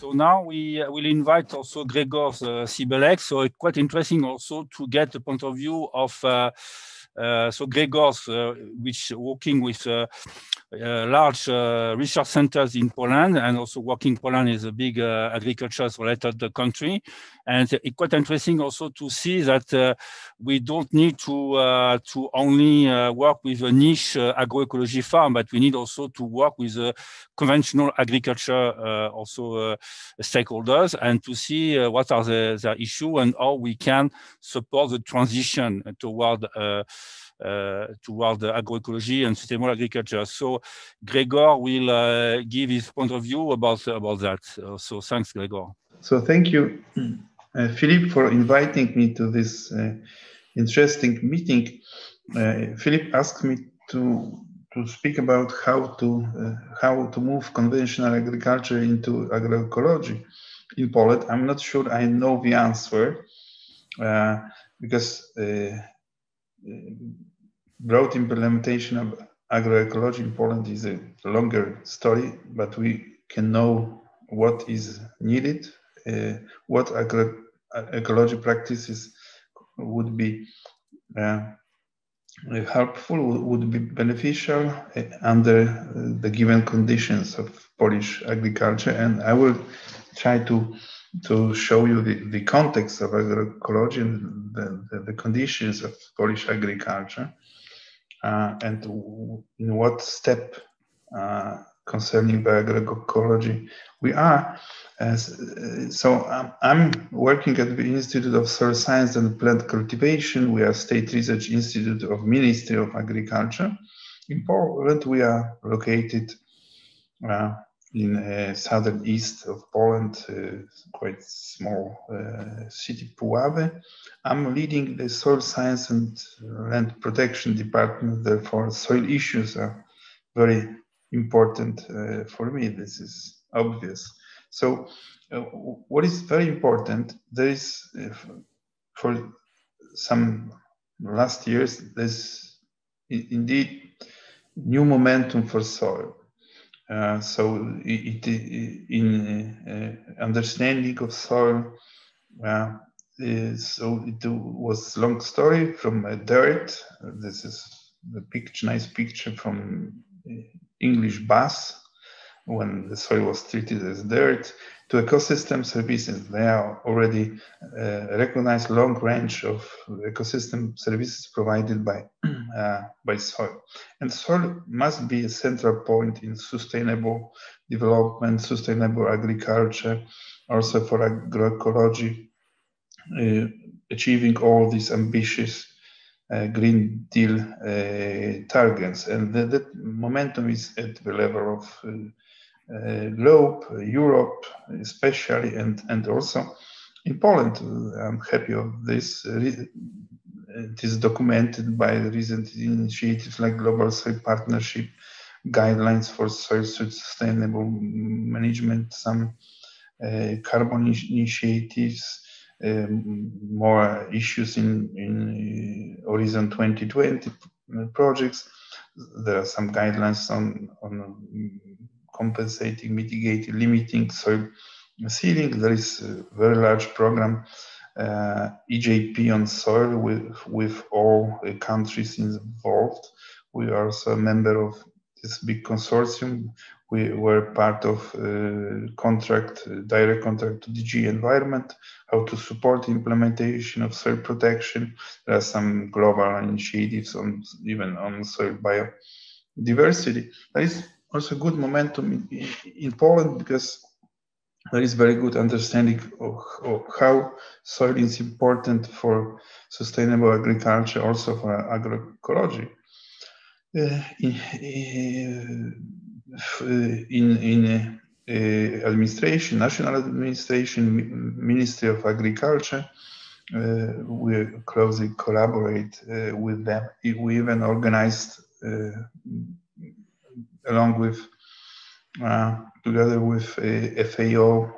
So now we will invite also Gregor Sibelek. So it's quite interesting also to get the point of view of so Gregor's, which working with large research centers in Poland, and also working Poland is a big agriculture-related country. And it's quite interesting also to see that we don't need to only work with a niche agroecology farm, but we need also to work with conventional agriculture also stakeholders, and to see what are the issue and how we can support the transition toward the agroecology and sustainable agriculture. So Gregor will give his point of view about that. So thanks, Gregor. So thank you, Philippe, for inviting me to this interesting meeting. Philippe asked me to speak about how to move conventional agriculture into agroecology in Poland. I'm not sure I know the answer because broad implementation of agroecology in Poland is a longer story, but we can know what is needed, what agroecology practices would be helpful, would be beneficial under the given conditions of Polish agriculture. And I will try to show you the context of agroecology and the conditions of Polish agriculture, and in what step concerning the agroecology we are. So I'm working at the Institute of Soil Science and Plant Cultivation. We are State Research Institute of Ministry of Agriculture. In Poland, we are located in southern east of Poland, quite small city, Puławy. I'm leading the Soil Science and Land Protection Department, therefore soil issues are very important for me. This is obvious. So what is very important, there is, for some last years, there's indeed new momentum for soil. So in understanding of soil, so it was long story from dirt. This is the picture, nice picture from English Bass, when the soil was treated as dirt, to ecosystem services. There are already recognized long range of ecosystem services provided by soil. And soil must be a central point in sustainable development, sustainable agriculture, also for agroecology, achieving all these ambitious Green Deal targets. And that momentum is at the level of globe, Europe especially, and also in Poland. I'm happy of this. It is documented by recent initiatives like Global Soil Partnership, guidelines for soil sustainable management, some carbon initiatives, more issues in Horizon 2020 projects. There are some guidelines on compensating, mitigating, limiting soil seeding. There is a very large program, EJP on soil, with all countries involved. We are also a member of this big consortium. We were part of direct contract to DG Environment, how to support the implementation of soil protection. There are some global initiatives even on soil biodiversity. There is also good momentum in Poland because there is very good understanding of how soil is important for sustainable agriculture, also for agroecology. In administration, national administration, Ministry of Agriculture, we closely collaborate with them. We even organized, along with, together with FAO,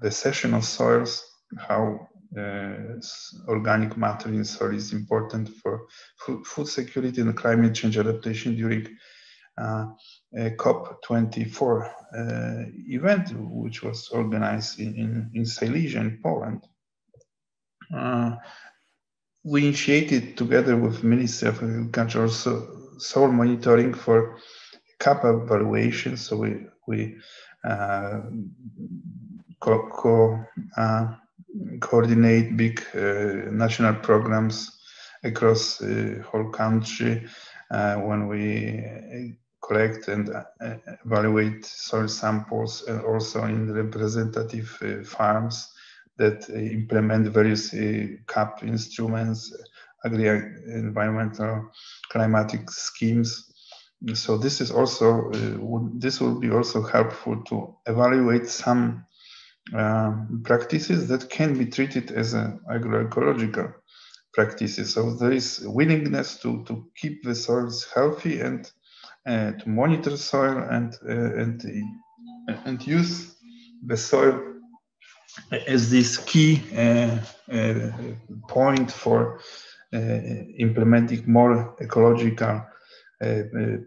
the session of soils, how organic matter in soil is important for food security and climate change adaptation during COP24 event, which was organized in Silesia in Poland. We initiated together with Ministry of Agriculture soil monitoring for CAP evaluation. So we coordinate big national programs across the whole country when we collect and evaluate soil samples, and also in representative farms that implement various CAP instruments, agri-environmental climatic schemes. So this is also this will be also helpful to evaluate some practices that can be treated as agroecological practices. So there is willingness to keep the soils healthy and to monitor soil and use the soil as this key point for implementing more ecological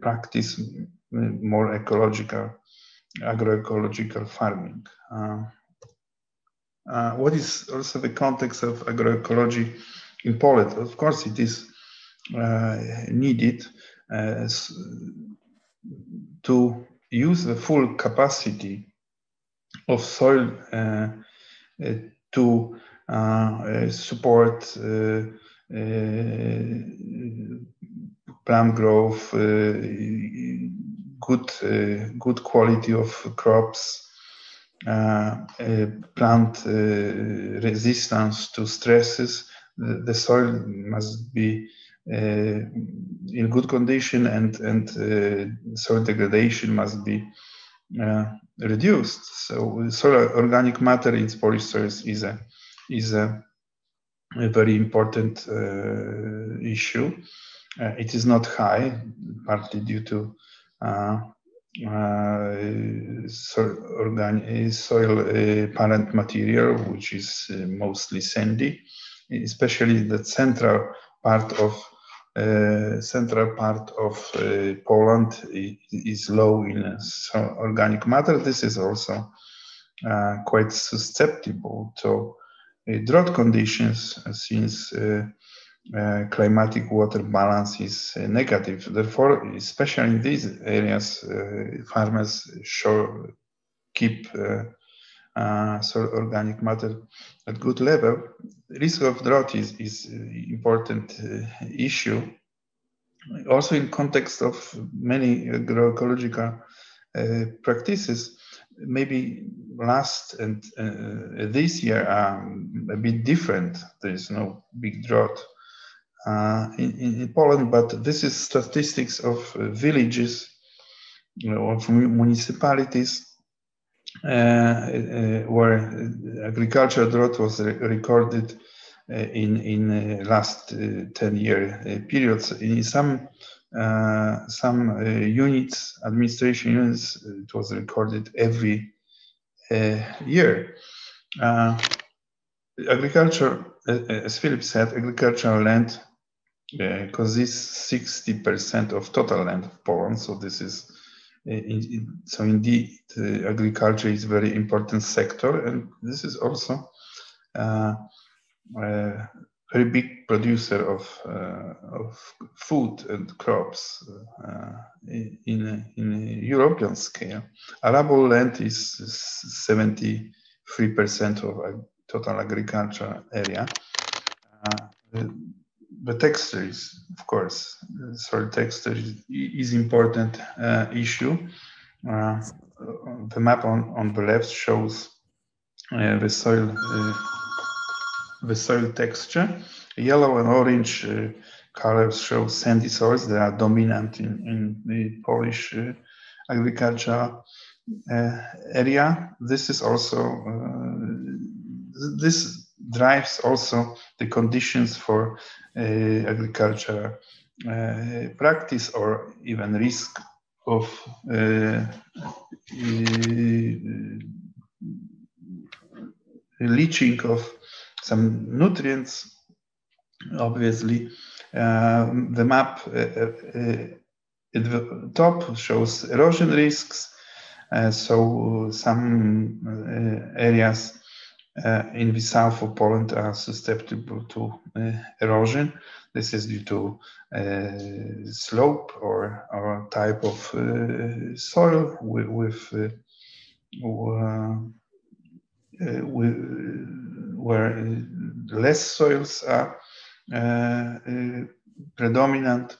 practice, more ecological, agroecological farming. What is also the context of agroecology in Poland? Of course, it is needed to use the full capacity of soil to support plant growth, good quality of crops, plant resistance to stresses. The soil must be in good condition, and soil degradation must be reduced. So soil organic matter in Polish soils is a very important issue. It is not high, partly due to soil parent material, which is mostly sandy, especially the central part of Poland is low in organic matter. This is also quite susceptible to drought conditions, since climatic water balance is negative. Therefore, especially in these areas, farmers should keep soil organic matter at good level. Risk of drought is important issue. Also, in context of many agroecological practices, maybe last and this year are a bit different. There is no big drought in Poland, but this is statistics of villages, of municipalities where agricultural drought was recorded in last 10-year periods. In some units, administration units, it was recorded every year. Agriculture, as Philip said, agricultural land consists 60% of total land of Poland. So this is so indeed agriculture is a very important sector, and this is also a very big producer of food and crops in European scale. Arable land is 73% of total agricultural area. The texture is, of course, soil texture is important issue. The map on the left shows the soil texture. Yellow and orange colors show sandy soils. They are dominant in the Polish agricultural area. This is also this drives also the conditions for agriculture practice, or even risk of leaching of some nutrients. Obviously, the map at the top shows erosion risks. So some areas in the south of Poland are susceptible to erosion. This is due to slope or type of soil where less soils are predominant.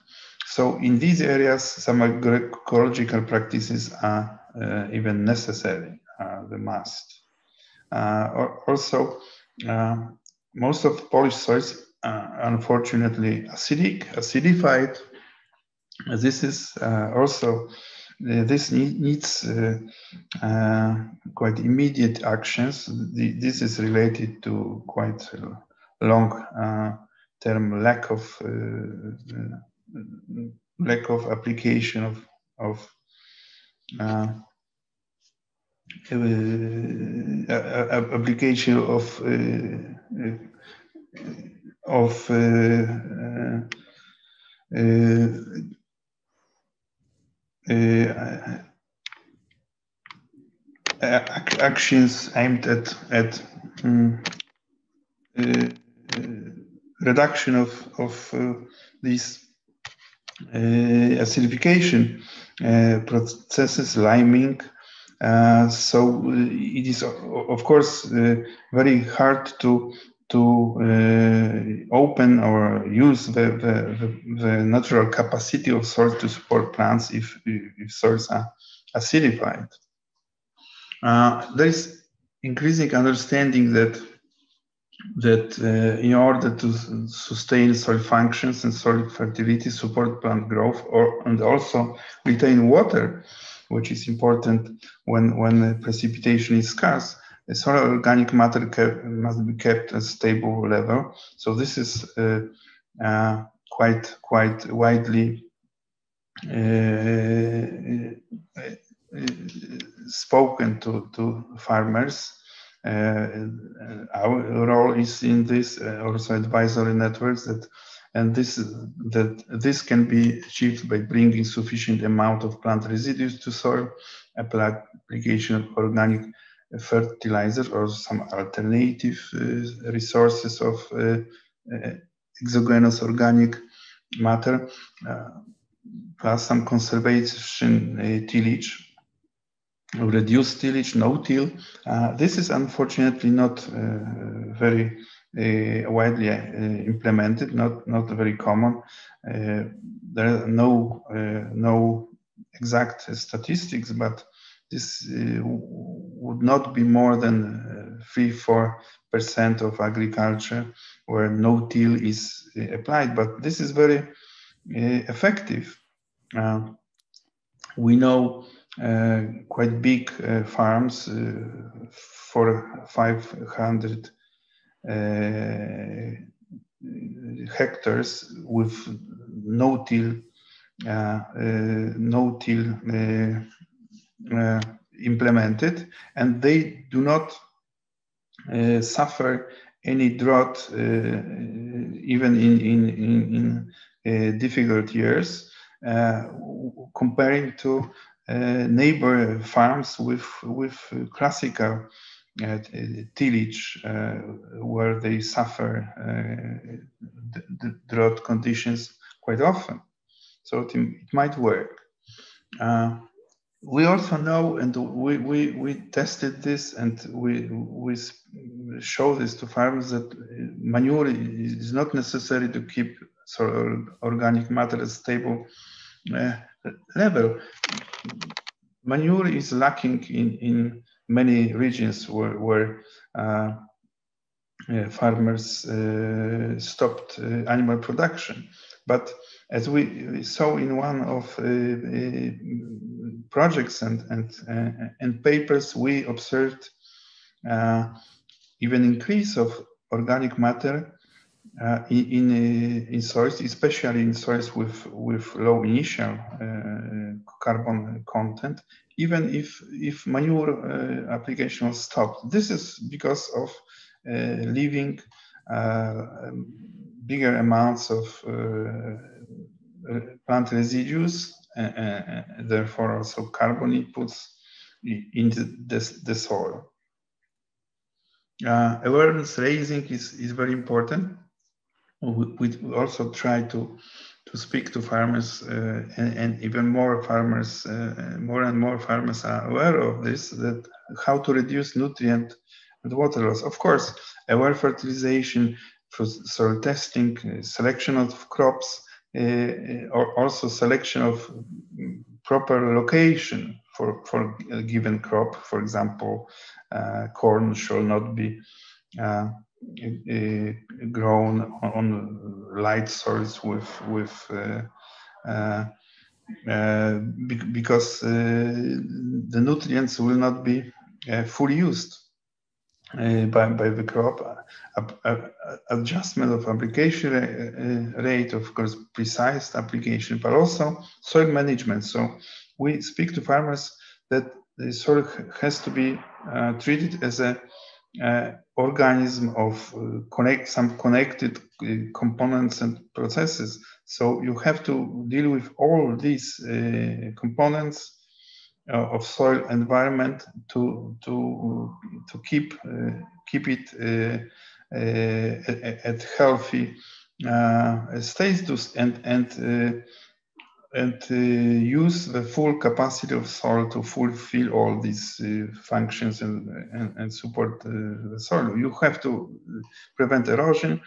So in these areas, some agroecological practices are even necessary, the must. Also, most of Polish soils are unfortunately acidified. This is also this needs quite immediate actions. This is related to quite long-term lack of application of application of actions aimed at reduction of these acidification processes, liming. So it is, of course, very hard to open or use the natural capacity of soil to support plants if soils are acidified. There is increasing understanding that in order to sustain soil functions and soil fertility, support plant growth, and also retain water, which is important when precipitation is scarce, the soil organic matter must be kept at a stable level. So this is quite widely spoken to farmers. Our role is in this also advisory networks that this can be achieved by bringing sufficient amount of plant residues to soil, application of organic fertilizer or some alternative resources of exogenous organic matter, plus some conservation tillage. Reduced tillage, no-till. This is unfortunately not very widely implemented, not very common. There are no exact statistics, but this would not be more than 3–4% of agriculture where no-till is applied, but this is very effective. We know quite big farms, 500 hectares with no-till implemented, and they do not suffer any drought even in difficult years, comparing to neighbor farms with classical tillage, where they suffer the drought conditions quite often. So it might work. We also know, and we tested this, and we show this to farmers, that manure is not necessary to keep soil organic matter at a stable level. Manure is lacking in many regions where farmers stopped animal production. But as we saw in one of projects and papers, we observed even increase of organic matter in soils, especially in soils with low initial carbon content, even if manure application was stopped. This is because of leaving bigger amounts of plant residues therefore also carbon inputs into the soil. Awareness raising is very important. We also try to speak to farmers, and even more farmers, more and more farmers are aware of this, that how to reduce nutrient and water loss. Of course, aware fertilization, for soil testing, selection of crops, or also selection of proper location for a given crop. For example, corn shall not be grown on light soils because the nutrients will not be fully used by the crop. Adjustment of application rate, of course, precise application, but also soil management. So we speak to farmers that the soil has to be treated as a organism of some connected components and processes. So you have to deal with all these components of soil environment to keep it at healthy status and use the full capacity of soil to fulfill all these functions and support the soil. You have to prevent erosion.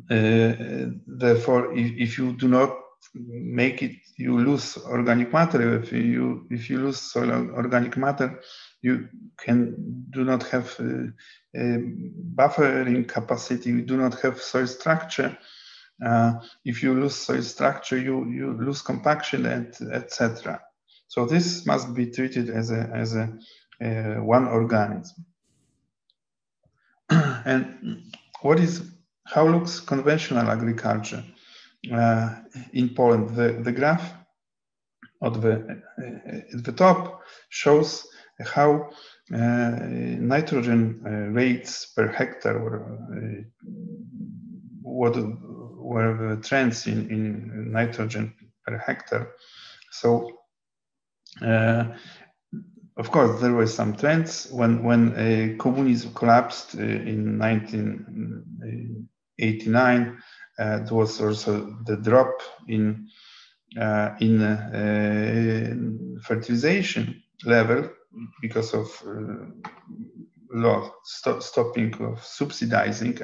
Therefore, if you do not make it, you lose organic matter. If you lose soil organic matter, you do not have buffering capacity. You do not have soil structure. If you lose soil structure, you lose compaction, and etc. So this must be treated as a one organism. And how looks conventional agriculture in Poland? The graph at the top shows how nitrogen rates per hectare what were the trends in nitrogen per hectare. So of course there were some trends when communism collapsed in 1989. There was also the drop in fertilization level because of stopping of subsidizing,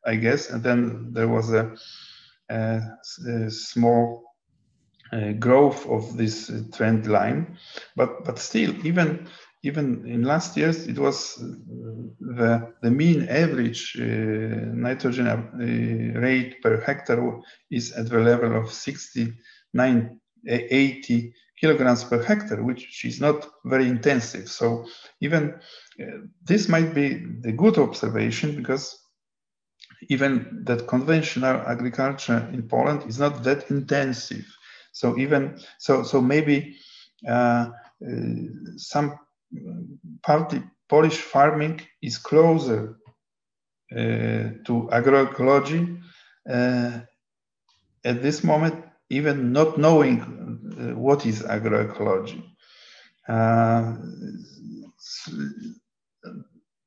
I guess, and then there was a small growth of this trend line, but still, even in last years, it was the mean average nitrogen rate per hectare is at the level of 80 kilograms per hectare, which is not very intensive. So even this might be the good observation, because even that conventional agriculture in Poland is not that intensive. So maybe some Polish farming is closer to agroecology at this moment, even not knowing what is agroecology.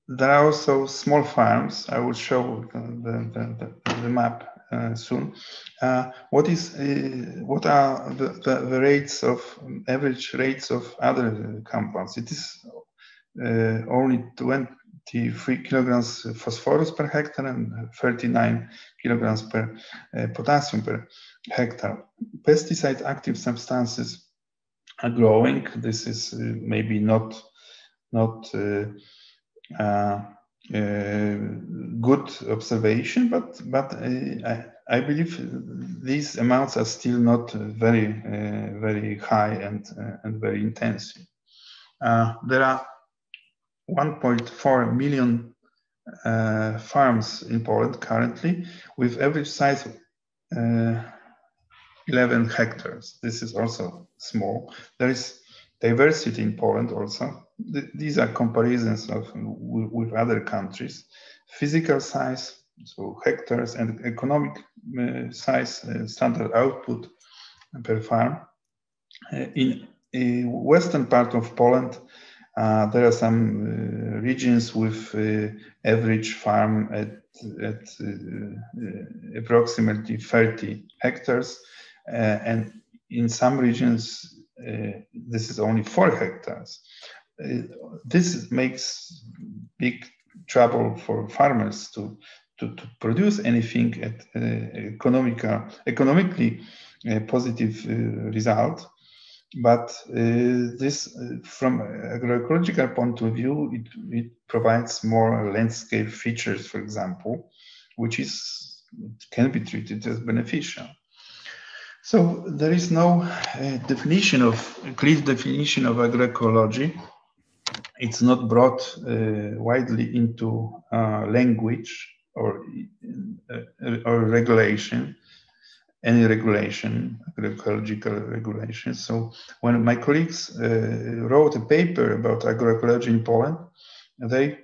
There are also small farms. I will show the map soon. What are the rates of average rates of other compounds? It is only 23 kilograms phosphorus per hectare and 39 kilograms per potassium per hectare. Pesticide active substances are growing. This is maybe not good observation, but I believe these amounts are still not very high and very intensive. There are 1.4 million farms in Poland currently, with average size of 11 hectares. This is also small. There is diversity in Poland also. These are comparisons with other countries. Physical size, so hectares, and economic size, standard output, per farm. In the western part of Poland, there are some regions with average farm at approximately 30 hectares, and in some regions this is only 4 hectares. This makes big trouble for farmers to produce anything at economically positive result. But this, from agroecological point of view, it provides more landscape features, for example, which can be treated as beneficial. So there is no clear definition of agroecology. It's not brought widely into language or regulation. Any regulation, agroecological regulation. So when my colleagues wrote a paper about agroecology in Poland, they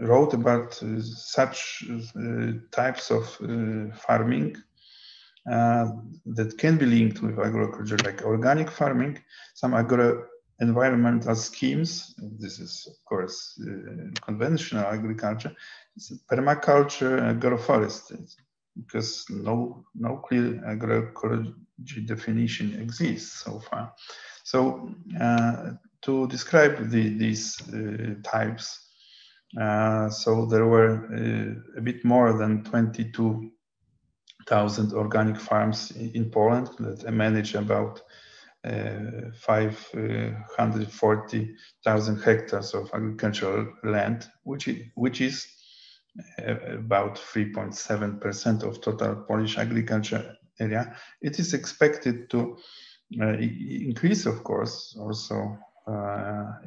wrote about such types of farming that can be linked with agroecology, like organic farming, some agro-environmental schemes. This is, of course, conventional agriculture. It's permaculture, agroforestry, because no clear agroecology definition exists so far. So to describe these types, so there were a bit more than 22,000 organic farms in Poland that manage about 540,000 hectares of agricultural land, which is about 3.7% of total Polish agriculture area. It is expected to increase, of course, also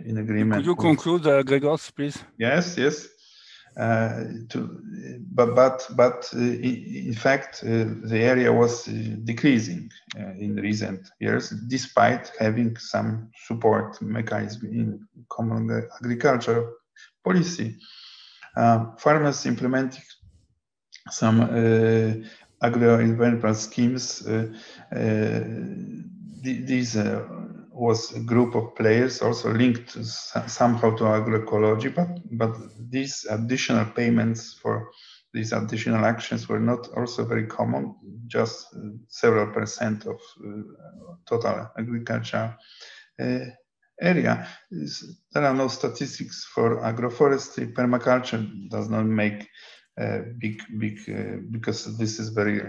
in agreement. Could you conclude, Grzegorz, please? Yes. But in fact, the area was decreasing in recent years, despite having some support mechanism in common agriculture policy. Farmers implementing some agro-environmental schemes. These was a group of players also linked to somehow to agroecology, but these additional payments for these additional actions were not also very common, just several percent of total agriculture area. There are no statistics for agroforestry. Permaculture does not make big because this is very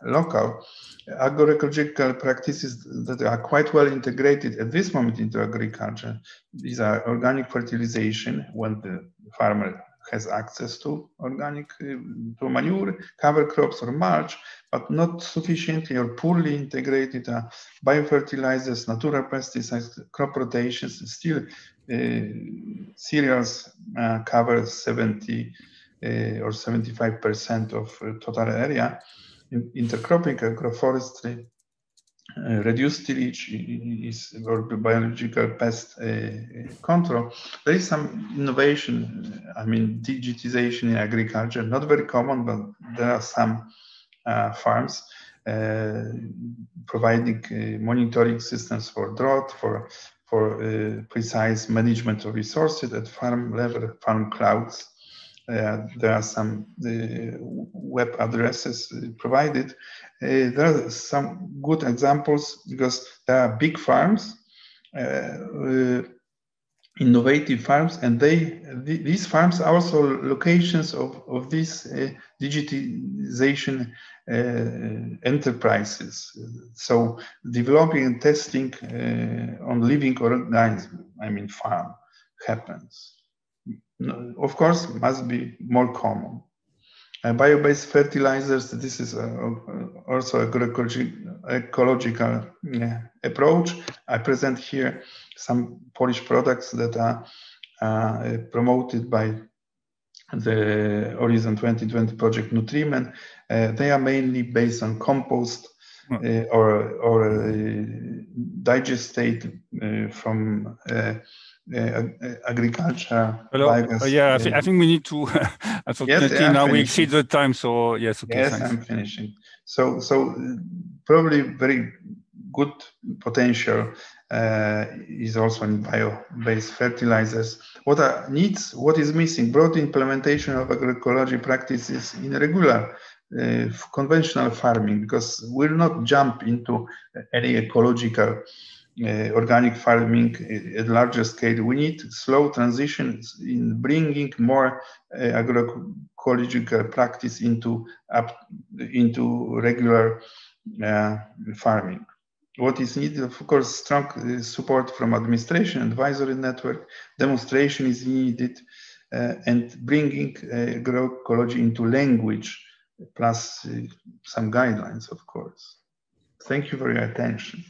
local. Agroecological practices that are quite well integrated at this moment into agriculture. These are organic fertilization, when the farmer has access to organic to manure, cover crops or mulch, but not sufficiently or poorly integrated biofertilizers, natural pesticides, crop rotations. Still, cereals cover 70 or 75% of total area. Intercropping, agroforestry, reduced tillage or biological pest control. There is some innovation, digitization in agriculture, not very common, but there are some farms providing monitoring systems for drought, for precise management of resources at farm level, farm clouds. There are some web addresses provided. There are some good examples because there are big farms, innovative farms, and these farms are also locations of these digitization enterprises. So developing and testing on living organisms, farm, happens. Of course, must be more common. Bio-based fertilizers, this is also ecological approach. I present here some Polish products that are promoted by the Horizon 2020 project Nutrimen. They are mainly based on compost or digestate from agriculture. Biogas, yeah, I think we need to. Unfortunately, yes, now we exceed the time. So yes, okay. Yes, thanks. I'm finishing. So probably very good potential is also in bio-based fertilizers. What is missing? Broad implementation of agroecology practices in regular conventional farming, because we'll not jump into any ecological organic farming at larger scale. We need slow transitions in bringing more agroecological practice into regular farming. What is needed, of course, strong support from administration, advisory network, demonstration is needed, and bringing agroecology into language, plus some guidelines, of course. Thank you for your attention.